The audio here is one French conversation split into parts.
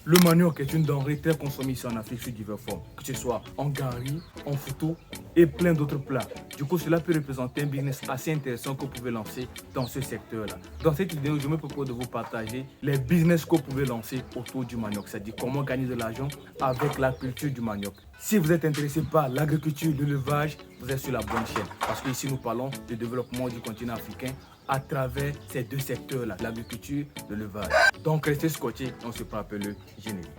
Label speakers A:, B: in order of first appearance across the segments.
A: Le manioc est une denrée très consommée ici en Afrique sous diverses formes, que ce soit en gari, en foutou et plein d'autres plats. Du coup, cela peut représenter un business assez intéressant que vous pouvez lancer dans ce secteur-là. Dans cette vidéo, je me propose de vous partager les business que vous pouvez lancer autour du manioc, c'est-à-dire comment gagner de l'argent avec la culture du manioc. Si vous êtes intéressé par l'agriculture, l'élevage, vous êtes sur la bonne chaîne. Parce qu'ici, nous parlons du développement du continent africain à travers ces deux secteurs-là, l'agriculture, l'élevage. Donc, restez scotchés, on se prend un peu le générique.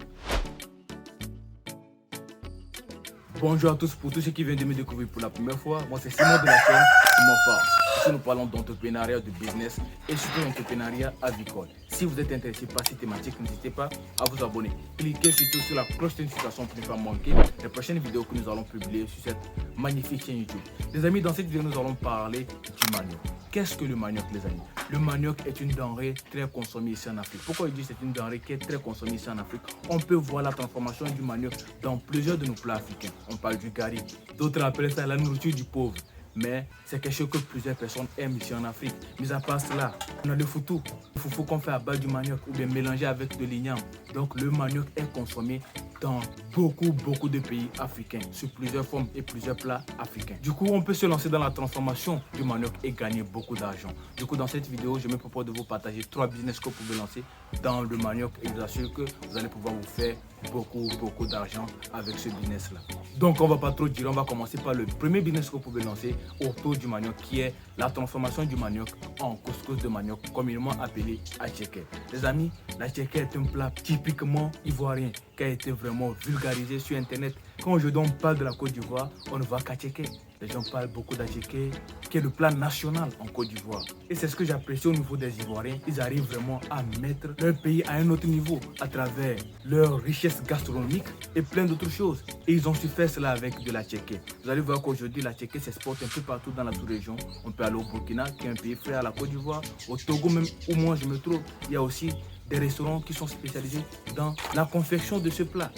A: Bonjour à tous, pour tous ceux qui viennent de me découvrir pour la première fois, moi c'est Simon de la chaîne Simon Farce. Ici nous parlons d'entrepreneuriat, de business et surtout d'entrepreneuriat avicole. Si vous êtes intéressé par ces thématiques, n'hésitez pas à vous abonner. Cliquez surtout sur la cloche de notification pour ne pas manquer les prochaines vidéos que nous allons publier sur cette magnifique chaîne YouTube. Les amis, dans cette vidéo nous allons parler du manioc. Qu'est-ce que le manioc, les amis? Le manioc est une denrée très consommée ici en Afrique. Pourquoi je dis que c'est une denrée qui est très consommée ici en Afrique? On peut voir la transformation du manioc dans plusieurs de nos plats africains. On parle du gari, d'autres appellent ça la nourriture du pauvre. Mais c'est quelque chose que plusieurs personnes aiment ici en Afrique. Mis à part cela, on a le foutou. Le foufou qu'on fait à base du manioc ou bien mélangé avec de l'igname. Donc le manioc est consommé dans beaucoup de pays africains, sur plusieurs formes et plusieurs plats africains. Du coup, on peut se lancer dans la transformation du manioc et gagner beaucoup d'argent. Du coup, dans cette vidéo, je me propose de vous partager 3 business que vous pouvez lancer dans le manioc et je vous assure que vous allez pouvoir vous faire beaucoup d'argent avec ce business-là. Donc, on va pas trop dire, on va commencer par le premier business que vous pouvez lancer autour du manioc qui est la transformation du manioc en couscous de manioc, communément appelé attiéké. Les amis, l'attiéké est un plat typiquement ivoirien qui a été vraiment vulgarisé sur internet. Quand aujourd'hui on parle de la Côte d'Ivoire, on ne voit qu'attiéké. Les gens parlent beaucoup d'attiéké, qui est le plat national en Côte d'Ivoire. Et c'est ce que j'apprécie au niveau des Ivoiriens. Ils arrivent vraiment à mettre leur pays à un autre niveau à travers leur richesse gastronomique et plein d'autres choses. Et ils ont su faire cela avec de l'attiéké. Vous allez voir qu'aujourd'hui, l'attiéké s'exporte un peu partout dans la sous-région. On peut aller au Burkina, qui est un pays frère à la Côte d'Ivoire. Au Togo même, où moi je me trouve, il y a aussi des restaurants qui sont spécialisés dans la confection de ce plat.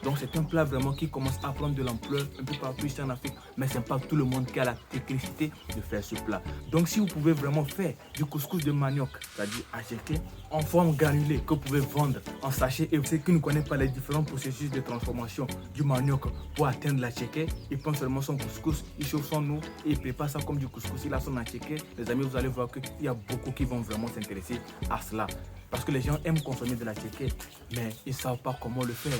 A: Donc c'est un plat vraiment qui commence à prendre de l'ampleur un peu partout ici en Afrique. Mais ce n'est pas tout le monde qui a la technicité de faire ce plat. Donc si vous pouvez vraiment faire du couscous de manioc, c'est-à-dire attiéké, en forme granulée que vous pouvez vendre en sachet. Et ceux qui ne connaissent pas les différents processus de transformation du manioc pour atteindre l'attiéké, ils prennent seulement son couscous, ils chauffent son eau et ils préparent ça comme du couscous. Il a son attiéké. Les amis, vous allez voir qu'il y a beaucoup qui vont vraiment s'intéresser à cela. Parce que les gens aiment consommer de l'attiéké, mais ils ne savent pas comment le faire.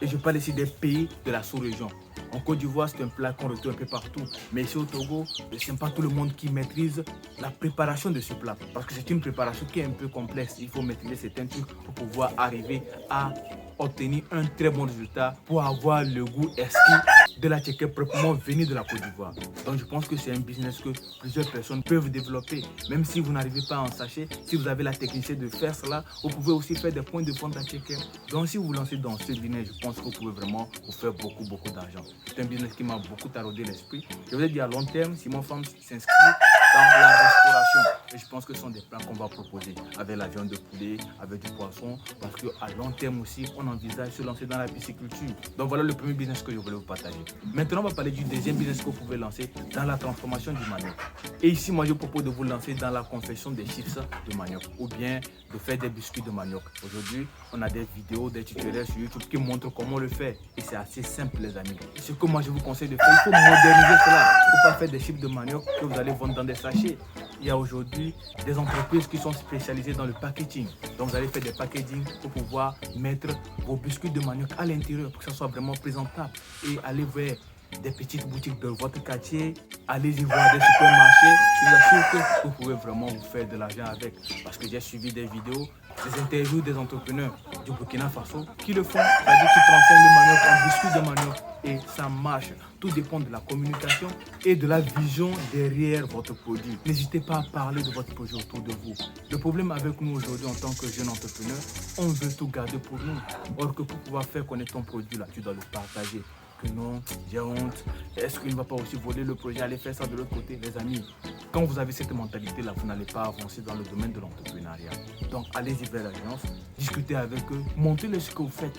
A: Et je parle ici des pays de la sous-région. En Côte d'Ivoire, c'est un plat qu'on retrouve un peu partout. Mais ici au Togo, ce n'est pas tout le monde qui maîtrise la préparation de ce plat. Parce que c'est une préparation qui est un peu complexe. Il faut maîtriser certains trucs pour pouvoir arriver à obtenir un très bon résultat pour avoir le goût exquis de l'attiéké proprement venu de la Côte d'Ivoire. Donc je pense que c'est un business que plusieurs personnes peuvent développer. Même si vous n'arrivez pas à en sachet, si vous avez la technicité de faire cela, vous pouvez aussi faire des points de vente d'attiéké. Donc si vous vous lancez dans ce business, je pense que vous pouvez vraiment vous faire beaucoup d'argent. C'est un business qui m'a beaucoup taraudé l'esprit. Je vous ai dit à long terme, si mon femme s'inscrit dans la restauration. Et je pense que ce sont des plats qu'on va proposer avec la viande de poulet, avec du poisson, parce qu'à long terme aussi, on envisage se lancer dans la pisciculture. Donc voilà le premier business que je voulais vous partager. Maintenant, on va parler du deuxième business que vous pouvez lancer dans la transformation du manioc. Et ici, moi, je propose de vous lancer dans la confection des chips de manioc ou bien de faire des biscuits de manioc. Aujourd'hui, on a des vidéos, des tutoriels sur YouTube qui montrent comment le faire. Et c'est assez simple, les amis. Ce que moi, je vous conseille de faire, il faut moderniser cela. Il ne faut pas faire des chips de manioc que vous allez vendre dans des sachets. Il y a aujourd'hui des entreprises qui sont spécialisées dans le packaging. Donc vous allez faire des packaging pour pouvoir mettre vos biscuits de manioc à l'intérieur pour que ça soit vraiment présentable. Et aller vers des petites boutiques de votre quartier, allez-y voir des supermarchés. Je vous assure que vous pouvez vraiment vous faire de l'argent avec. Parce que j'ai suivi des vidéos, des interviews des entrepreneurs du Burkina Faso qui le font, c'est-à-dire qui transforment le manioc en biscuits de manioc. Et ça marche. Tout dépend de la communication et de la vision derrière votre produit. N'hésitez pas à parler de votre projet autour de vous. Le problème avec nous aujourd'hui en tant que jeunes entrepreneurs, on veut tout garder pour nous. Or que pour pouvoir faire connaître ton produit là, tu dois le partager. Que non, j'ai honte. Est-ce qu'il ne va pas aussi voler le projet, aller faire ça de l'autre côté? Les amis, quand vous avez cette mentalité là, vous n'allez pas avancer dans le domaine de l'entrepreneuriat. Donc allez-y vers l'agence, discutez avec eux, montrez-leur ce que vous faites.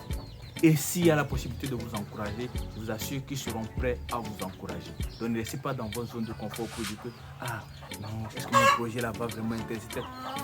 A: Et s'il y a la possibilité de vous encourager, je vous assure qu'ils seront prêts à vous encourager. Donc ne restez pas dans votre zone de confort pour dire que ah non, est-ce que mon projet là va vraiment intéresser?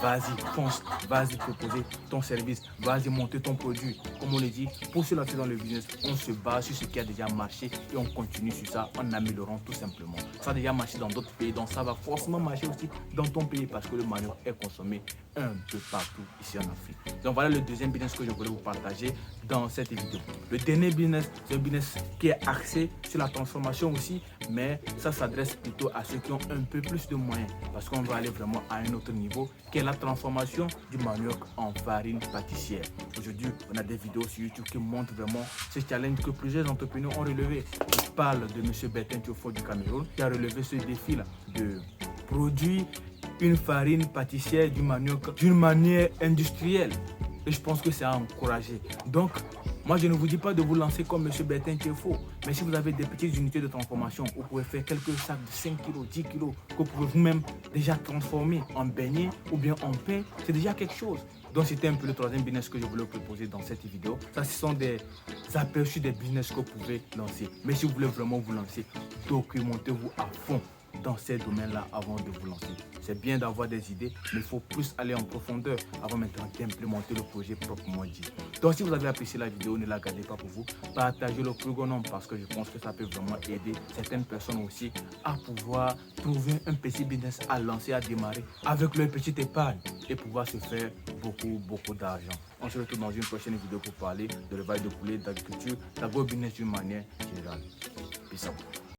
A: Vas-y, fonce, vas-y proposer ton service, vas-y monter ton produit. Comme on le dit, pour se lancer dans le business, on se base sur ce qui a déjà marché et on continue sur ça en améliorant tout simplement. Ça a déjà marché dans d'autres pays, donc ça va forcément marcher aussi dans ton pays parce que le manioc est consommé un peu partout ici en Afrique. Donc voilà le deuxième business que je voulais vous partager dans cette vidéo. Le dernier business, c'est un business qui est axé sur la transformation aussi, mais ça s'adresse plutôt à ceux qui ont un peu plus de moyens parce qu'on va aller vraiment à un autre niveau qui est la transformation du manioc en farine pâtissière. Aujourd'hui, on a des vidéos sur YouTube qui montrent vraiment ce challenge que plusieurs entrepreneurs ont relevé. Je parle de M. Bertin Thiaufo du Cameroun qui a relevé ce défi-là de produire une farine pâtissière du manioc d'une manière industrielle. Et je pense que c'est à encourager. Donc, moi, je ne vous dis pas de vous lancer comme M. Bertin Thiaufo. Mais si vous avez des petites unités de transformation, vous pouvez faire quelques sacs de 5 kg, 10 kg, que vous pouvez vous-même déjà transformer en beignets ou bien en pain. C'est déjà quelque chose. Donc, c'était un peu le troisième business que je voulais vous proposer dans cette vidéo. Ça, ce sont des aperçus des business que vous pouvez lancer. Mais si vous voulez vraiment vous lancer, documentez-vous à fond dans ces domaines-là avant de vous lancer. C'est bien d'avoir des idées, mais il faut plus aller en profondeur avant maintenant d'implémenter le projet proprement dit. Donc si vous avez apprécié la vidéo, ne la gardez pas pour vous. Partagez le plus grand nombre parce que je pense que ça peut vraiment aider certaines personnes aussi à pouvoir trouver un petit business à lancer, à démarrer avec leur petite épargne et pouvoir se faire beaucoup d'argent. On se retrouve dans une prochaine vidéo pour parler de l'élevage de poulet, d'agriculture, d'agro-business d'une manière générale. Peace out.